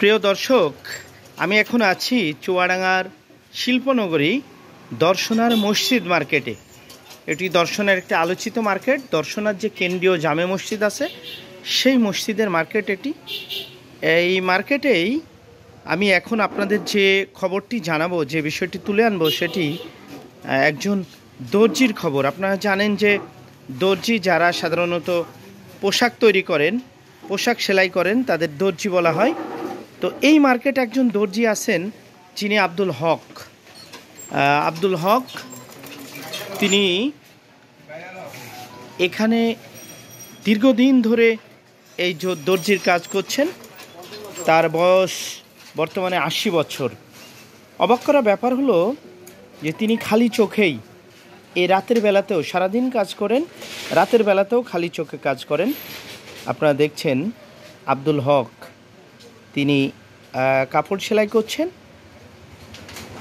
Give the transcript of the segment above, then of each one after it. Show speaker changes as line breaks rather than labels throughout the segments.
প্রিয় দর্শক, আমি এখন আছি চুয়াডাঙ্গার শিল্পনগরী দর্শনার মসজিদ মার্কেটে। এটি দর্শনের একটি আলোচিত মার্কেট। দর্শনার যে কেন্দ্রীয় জামে মসজিদ আছে সেই মসজিদের মার্কেট এটি। এই মার্কেটেই আমি এখন আপনাদের যে খবরটি জানাবো, যে বিষয়টি তুলে আনবো, সেটি একজন দর্জির খবর। আপনারা জানেন যে দর্জি যারা সাধারণত পোশাক তৈরি করেন, পোশাক সেলাই করেন, তাদের দর্জি বলা হয়। তো এই মার্কেটে একজন দর্জি আছেন, যিনি আব্দুল হক। তিনি এখানে দীর্ঘদিন ধরে এই দর্জির কাজ করছেন। তার বয়স বর্তমানে ৮০ বছর। অবাক করা ব্যাপার হলো যে তিনি খালি চোখেই এই রাতের বেলাতেও সারাদিন কাজ করেন, রাতের বেলাতেও খালি চোখে কাজ করেন। আপনারা দেখছেন আব্দুল হক, তিনি কাপড় সেলাই করছেন।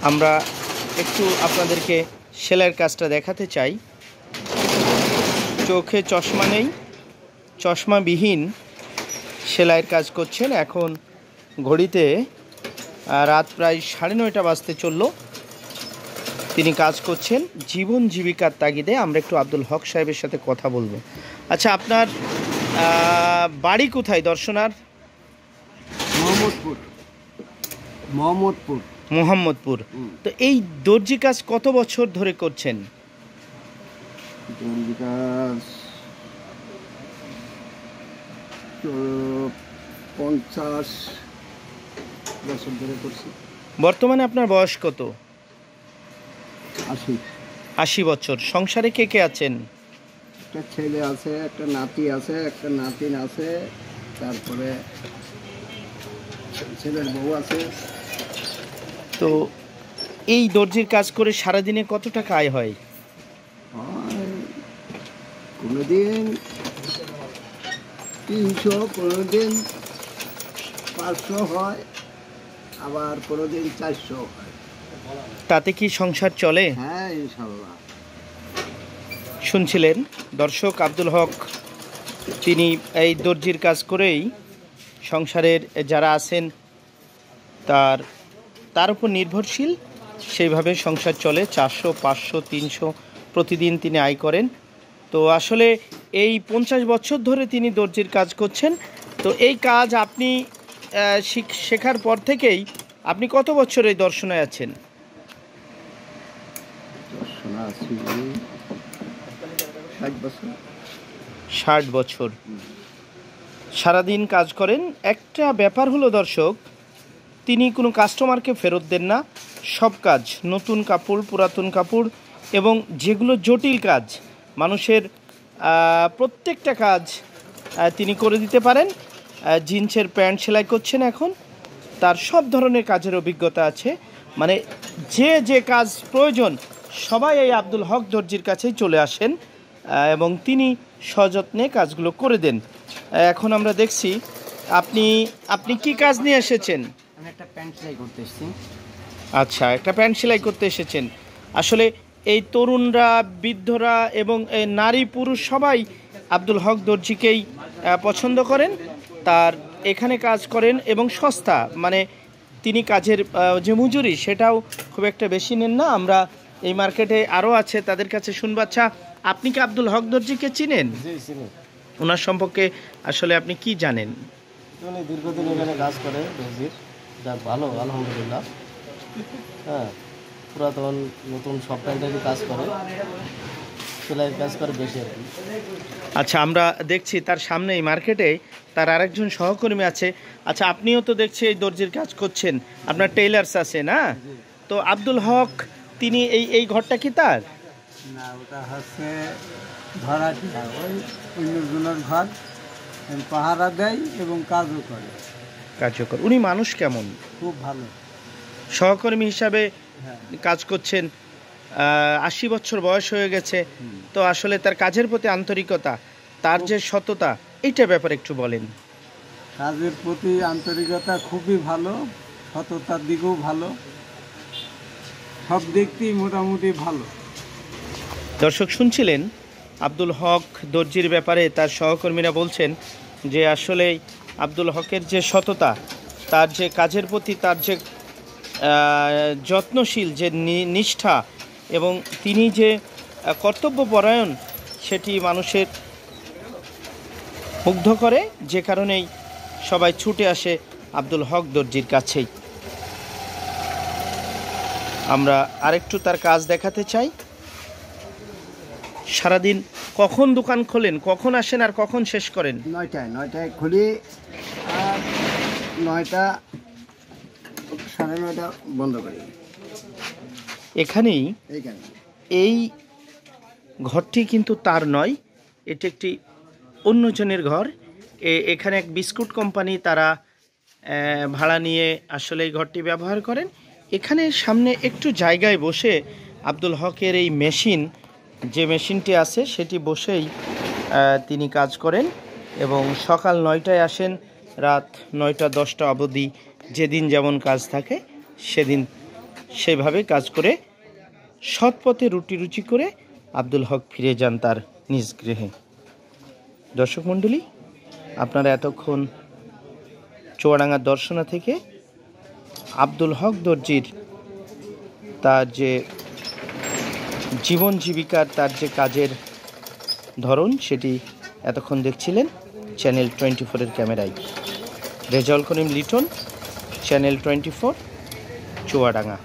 আমরা একটু আপনাদেরকে সেলাইয়ের কাজটা দেখাতে চাই। চোখে চশমা নেই, চশমাবিহীন সেলাইয়ের কাজ করছেন। এখন ঘড়িতে রাত প্রায় 9:30 বাজতে চলল। তিনি কাজ করছেন জীবন জীবিকার তাগিদে। আমরা একটু আব্দুল হক সাহেবের সাথে কথা বলবো। আচ্ছা, আপনার বাড়ি কোথায় দর্শনার? মোহাম্মদপুর। তো এই দর্জি কাজ কত বছর ধরে করছেন?
দর্জি কাজ 50 বছর ধরে করছি।
বর্তমানে আপনার বয়স কত?
80
বছর। সংসারে কে কে আছেন?
একটা ছেলে আছে, একটা নাতি আছে, একটা নাতিন আছে, তারপরে ছেলের বউ আছে।
তো এই দর্জির কাজ করে সারাদিনে কত টাকা আয় হয়?
কোনোদিন 300, কোনোদিন 500 হয়, আবার কোনোদিন 400 হয়।
তাতে কি সংসার চলে?
হ্যাঁ, ইনশাল্লাহ।
শুনছিলেন দর্শক, আব্দুল হক তিনি এই দর্জির কাজ করেই সংসারের যারা আছেন তার উপর নির্ভরশীল, সেইভাবে সংসার চলে। 400, 500, 300 প্রতিদিন তিনি আয় করেন। তো আসলে এই 50 বছর ধরে তিনি দর্জির কাজ করছেন। তো এই কাজ আপনি শেখার পর থেকেই আপনি কত বছর এই দর্শনায় আছেন? 60 বছর সারাদিন কাজ করেন। একটা ব্যাপার হলো দর্শক, তিনি কোনো কাস্টমারকে ফেরত দেন না। সব কাজ, নতুন কাপড়, পুরাতন কাপড় এবং যেগুলো জটিল কাজ, মানুষের প্রত্যেকটা কাজ তিনি করে দিতে পারেন। জিন্সের প্যান্ট সেলাই করছেন এখন, তার সব ধরনের কাজের অভিজ্ঞতা আছে। মানে যে কাজ প্রয়োজন সবাই এই আব্দুল হক দর্জির কাছেই চলে আসেন এবং তিনি সযত্নে কাজগুলো করে দেন। এখন আমরা দেখছি আপনি কি কাজ নিয়ে এসেছেন?
আমি একটা প্যান্ট সেলাই করতে এসেছি।
আচ্ছা, একটা প্যান্ট সেলাই করতে এসেছেন। আসলে এই তরুণরা, বৃদ্ধরা এবং নারী পুরুষ সবাই আব্দুল হক দর্জিকেই পছন্দ করেন। তার এখানে কাজ করেন এবং সস্তা, মানে তিনি কাজের যে মজুরি সেটাও খুব একটা বেশি নেন না। আমরা এই মার্কেটে আরও আছে, তাদের কাছে শুনবো। আচ্ছা, আপনি কি আব্দুল হক দর্জিকে চিনেন? ওনার সম্পর্কে আসলে আপনি কি জানেন?
উনি দীর্ঘদিন এখানে কাজ করে দর্জির, যা ভালো, আলহামদুলিল্লাহ। হ্যাঁ, পুরাতন নতুন সব প্যান্টেরই কাজ করে, সেলাইয়ের কাজ করে বেশি আর কি।
আচ্ছা, আমরা দেখছি তার সামনে এই মার্কেটে তার আরেকজন সহকর্মী আছে। আচ্ছা, আপনিও তো দেখছি এই দর্জির কাজ করছেন, আপনার টেইলার্স আছে না? তো আব্দুল হক তিনি এই ঘরটা কি তার?
না, ওটা হচ্ছে ভাড়াটিয়া, ওই অন্যজনের ঘর, পাহারা দেয় এবং কাজও করে।
উনি মানুষ কেমন?
খুব ভালো।
সহকর্মী হিসাবে কাজ করছেন, 80 বছর বয়স হয়ে গেছে। তো আসলে তার কাজের প্রতি আন্তরিকতা, তার যে সততা, এইটা ব্যাপারে একটু বলেন।
কাজের প্রতি আন্তরিকতা খুবই ভালো, সততার দিকেও ভালো, সব দিকতেই মোটামুটি ভালো।
দর্শক শুনছিলেন আব্দুল হক দর্জির ব্যাপারে তার সহকর্মীরা বলছেন যে আসলে আব্দুল হকের যে সততা, তার যে কাজের প্রতি তার যে যত্নশীল যে নিষ্ঠা এবং তিনি যে কর্তব্যপরায়ণ, সেটি মানুষের মুগ্ধ করে, যে কারণেই সবাই ছুটে আসে আব্দুল হক দর্জির কাছেই। আমরা আরেকটু তার কাজ দেখাতে চাই। সারাদিন কখন দোকান খোলেন, কখন আসেন আর কখন শেষ করেন?
9টায় খুলি আর 9টা 9:30 বন্ধ করি।
এখানেই
এইখানে
এই ঘরটি কিন্তু তার নয়, এটি একটি অন্যজনের ঘর। এখানে এক বিস্কুট কোম্পানি তারা ভাড়া নিয়ে আসলে এই ঘরটি ব্যবহার করেন। এখানে সামনে একটু জায়গায় বসে আব্দুল হকের এই মেশিন, যে মেশিনটি আছে সেটি বসেই তিনি কাজ করেন এবং সকাল 9টায় আসেন, রাত 9টা-10টা অবধি যেদিন যেমন কাজ থাকে সেদিন সেভাবে কাজ করে সৎপথে রুটি করে আব্দুল হক ফিরে যান তার নিজ গৃহে। দর্শক মণ্ডলী, আপনারা এতক্ষণ চুয়াডাঙ্গার দর্শনা থেকে আব্দুল হক দর্জির তার যে জীবন জীবিকার, তার যে কাজের ধরন, সেটি এতক্ষণ দেখছিলেন চ্যানেল 24-এর ক্যামেরায়। রেজাউল করিম লিটন, চ্যানেল 24, চুয়াডাঙ্গা।